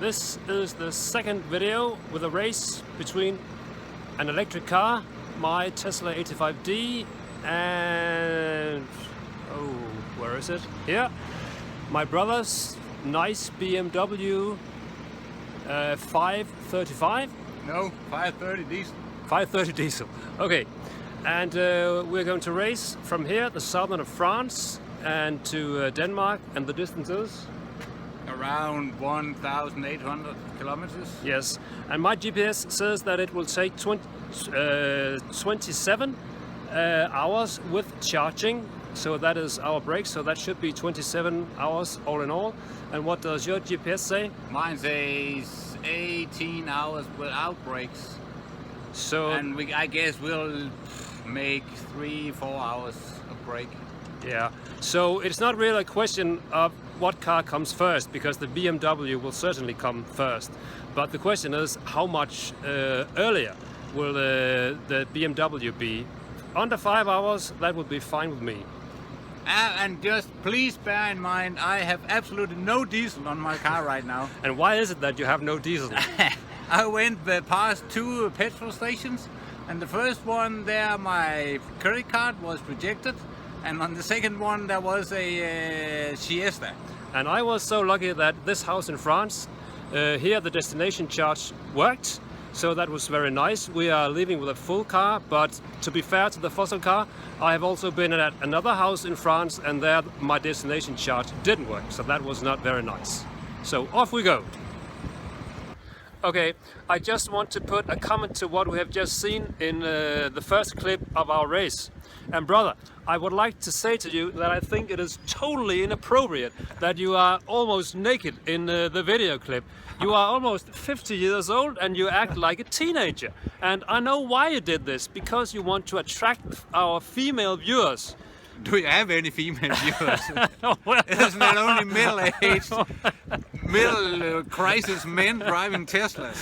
This is the second video with a race between an electric car, my Tesla 85D, and where is it? Here, my brother's nice BMW 535. No, 530 diesel. 530 diesel. Okay, and we're going to race from here, the southern of France, and to Denmark, and the distance is Around 1,800 kilometers. yes, and my GPS says that it will take 27 hours with charging. So that is our break. So that should be 27 hours all in all. And what does your GPS say? Mine says 18 hours without breaks. So And I guess we'll make 3-4 hours of break. yeah. So it's not really a question of what car comes first, because the BMW will certainly come first. But the question is, how much earlier will the BMW be? Under 5 hours, that would be fine with me. And just please bear in mind, I have absolutely no diesel on my car right now. And why is it that you have no diesel? I went past 2 petrol stations, and the first one there my credit card was rejected, and on the second one there was a siesta. And I was so lucky that this house in France, here the destination charge worked, so that was very nice. We are leaving with a full car, but to be fair to the fossil car, I have also been at another house in France, and there my destination charge didn't work, so that was not very nice. So off we go. Okay, I just want to put a comment to what we have just seen in the first clip of our race. And brother, I would like to say to you that I think it is totally inappropriate that you are almost naked in the video clip. You are almost 50 years old and you act like a teenager. And I know why you did this, because you want to attract our female viewers. Do you have any female viewers? Well, Isn't it only middle-aged, middle crisis men driving Teslas?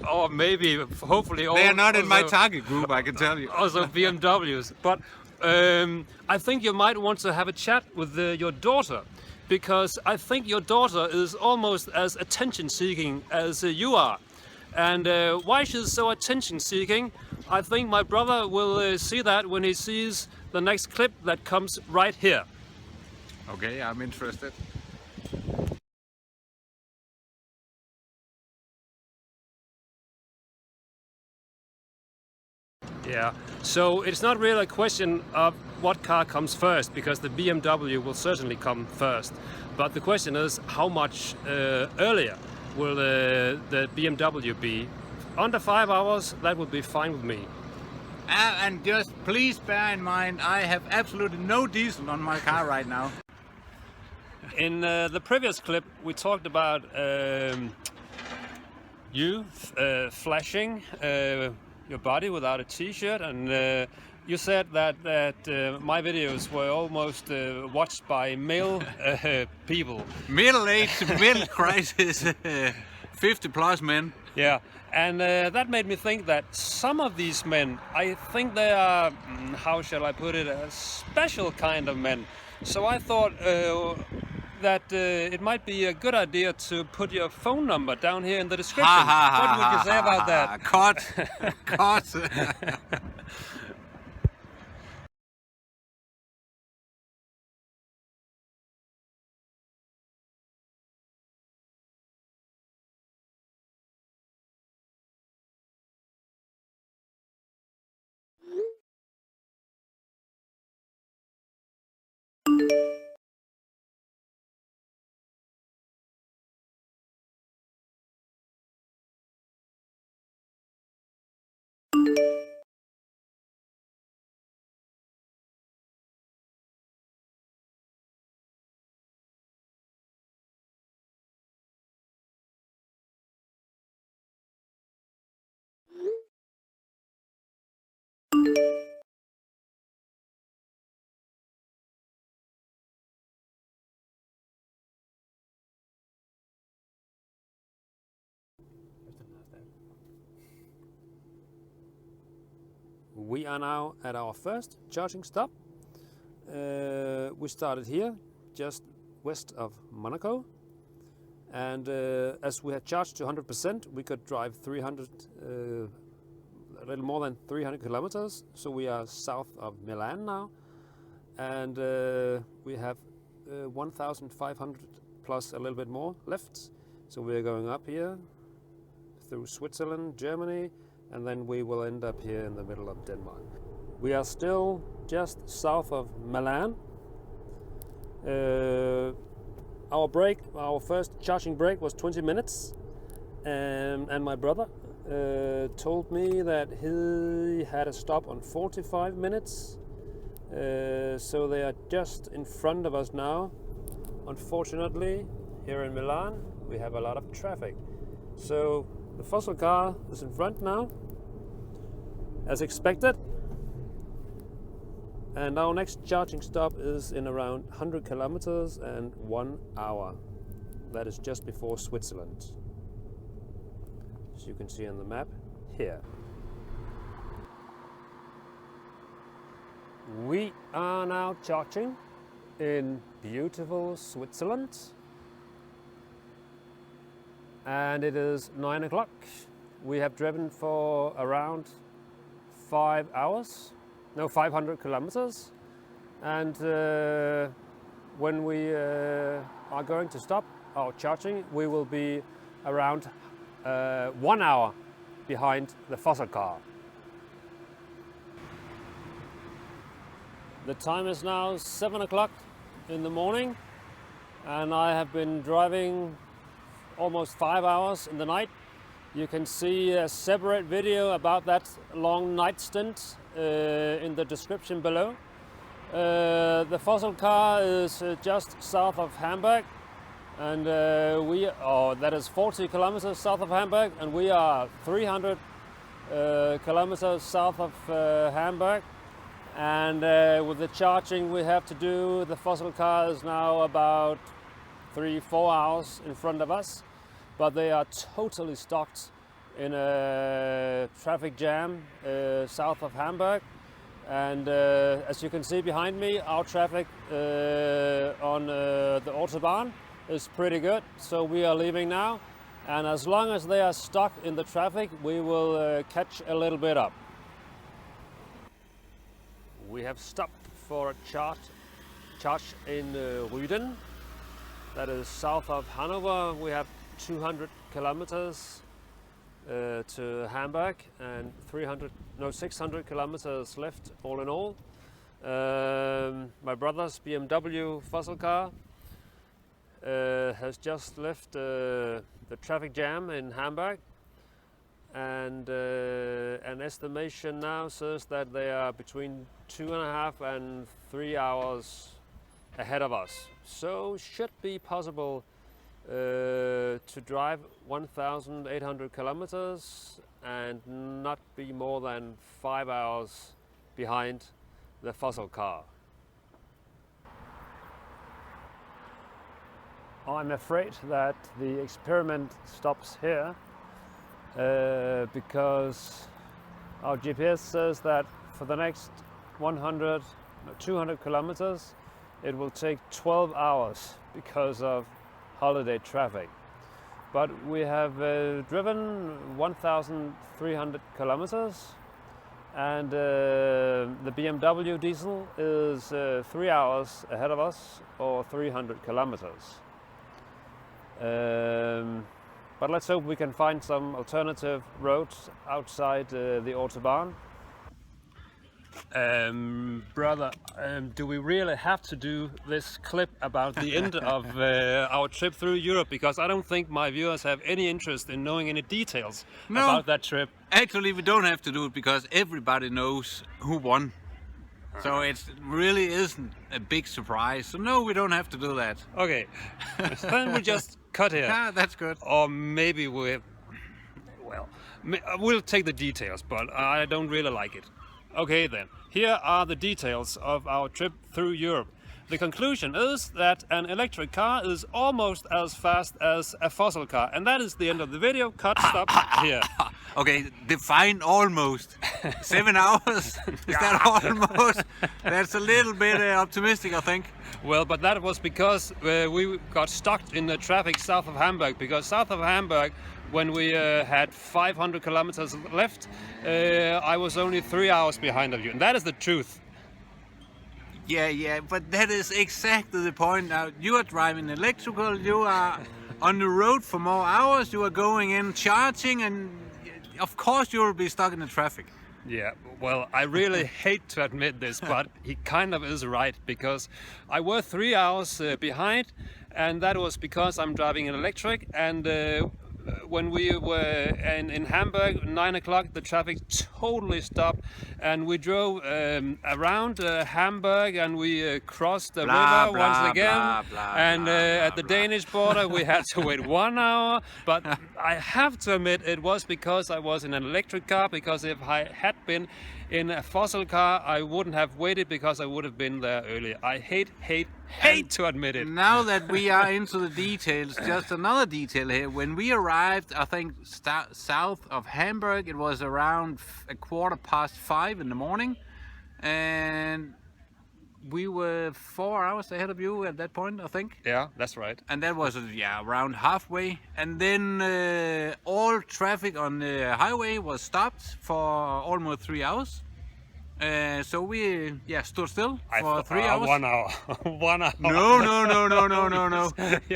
or maybe, hopefully, They are not in my also- target group, I can tell you. also BMWs. But I think you might want to have a chat with your daughter, because I think your daughter is almost as attention-seeking as you are. And why she's so attention-seeking, I think my brother will see that when he sees the next clip that comes right here. Okay, I'm interested. Yeah, so it's not really a question of what car comes first, because the BMW will certainly come first. But the question is, how much earlier will the BMW be? Under 5 hours, that would be fine with me. And just please bear in mind, I have absolutely no diesel on my car right now. In the previous clip, we talked about you flashing your body without a t-shirt, and you said that my videos were almost watched by male people. Middle-aged, middle crisis, 50-plus men. Yeah, and that made me think that some of these men, I think they are, how shall I put it, a special kind of men. So I thought that it might be a good idea to put your phone number down here in the description. What would you say about that? Cut. We are now at our first charging stop. We started here, just west of Monaco. And as we had charged to 100%, we could drive 300, a little more than 300 kilometers. So we are south of Milan now, and we have 1,500 plus a little bit more left. So we're going up here through Switzerland, Germany, and then we will end up here in the middle of Denmark. We are still just south of Milan. Our first charging break was 20 minutes, and my brother told me that he had a stop on 45 minutes. So they are just in front of us now. Unfortunately, here in Milan, we have a lot of traffic. So the fossil car is in front now, as expected. And our next charging stop is in around 100 kilometers and 1 hour. That is just before Switzerland, as you can see on the map here. We are now charging in beautiful Switzerland, and it is 9 o'clock. We have driven for around 5 hours. No, 500 kilometers, and when we are going to stop our charging, we will be around 1 hour behind the fossil car. The time is now 7 o'clock in the morning, and I have been driving almost 5 hours in the night. You can see a separate video about that long night stint in the description below. The fossil car is just south of Hamburg, and that is 40 kilometers south of Hamburg, and we are 300 kilometers south of Hamburg. And with the charging we have to do, the fossil car is now about 3-4 hours in front of us, but they are totally stocked in a traffic jam south of Hamburg. And as you can see behind me, our traffic on the Autobahn is pretty good, so we are leaving now, and as long as they are stuck in the traffic, we will catch a little bit up. We have stopped for a charge in Rüden, that is south of Hanover. We have 200 kilometers to Hamburg and 600 kilometers left all in all. My brother's BMW fossil car has just left the traffic jam in Hamburg, and an estimation now says that they are between 2.5 and 3 hours ahead of us. So should be possible to drive 1,800 kilometers and not be more than 5 hours behind the fossil car. I'm afraid that the experiment stops here because our GPS says that for the next 200 kilometers it will take 12 hours because of holiday traffic. But we have driven 1,300 kilometers, and the BMW diesel is 3 hours ahead of us, or 300 kilometers. But let's hope we can find some alternative roads outside the Autobahn. Brother, do we really have to do this clip about the end of our trip through Europe? Because I don't think my viewers have any interest in knowing any details about that trip. Actually, we don't have to do it because everybody knows who won. So it really isn't a big surprise. So no, we don't have to do that. Okay, then we just cut here. Yeah, that's good. Or maybe we'll take the details, but I don't really like it. Okay then, here are the details of our trip through Europe. the conclusion is that an electric car is almost as fast as a fossil car. And that is the end of the video. Cut, stop here. Okay, define almost. 7 hours? Is that almost? That's a little bit optimistic, I think. Well, but that was because we got stuck in the traffic south of Hamburg. Because south of Hamburg, when we had 500 kilometers left, I was only 3 hours behind of you. And that is the truth. Yeah, but that is exactly the point. Now, you are driving electrical, you are on the road for more hours, you are going in charging, and of course you will be stuck in the traffic. Yeah, well, I really hate to admit this, but he kind of is right, because I was 3 hours behind, and that was because I'm driving an electric, and when we were in Hamburg, 9 o'clock, the traffic totally stopped, and we drove around Hamburg, and we crossed the river once again, and at the Danish border we had to wait 1 hour. But I have to admit, it was because I was in an electric car, because if I had been in a fossil car, I wouldn't have waited, because I would have been there earlier. I hate to admit it. Now that we are into the details, just another detail here. When we arrived, I think south of Hamburg, it was around 5:15 in the morning, and we were 4 hours ahead of you at that point, I think. Yeah, that's right. And that was around halfway, and then all traffic on the highway was stopped for almost 3 hours. So we stood still for 3 hours. 1 hour. 1 hour. No.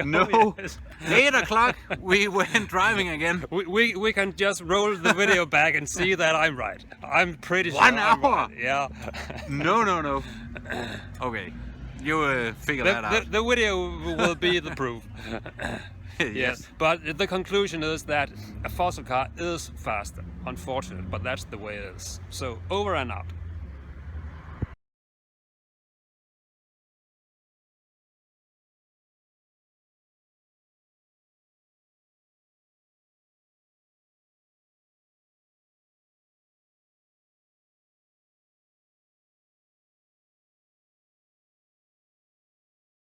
No. Yes. 8 o'clock we went driving again. We can just roll the video back and see that I'm right. I'm pretty sure. 1 I'm hour? right. Yeah. No. Okay, you figure that out. The video will be the proof. Yes. But the conclusion is that a fossil car is faster, unfortunately, but that's the way it is. So over and out.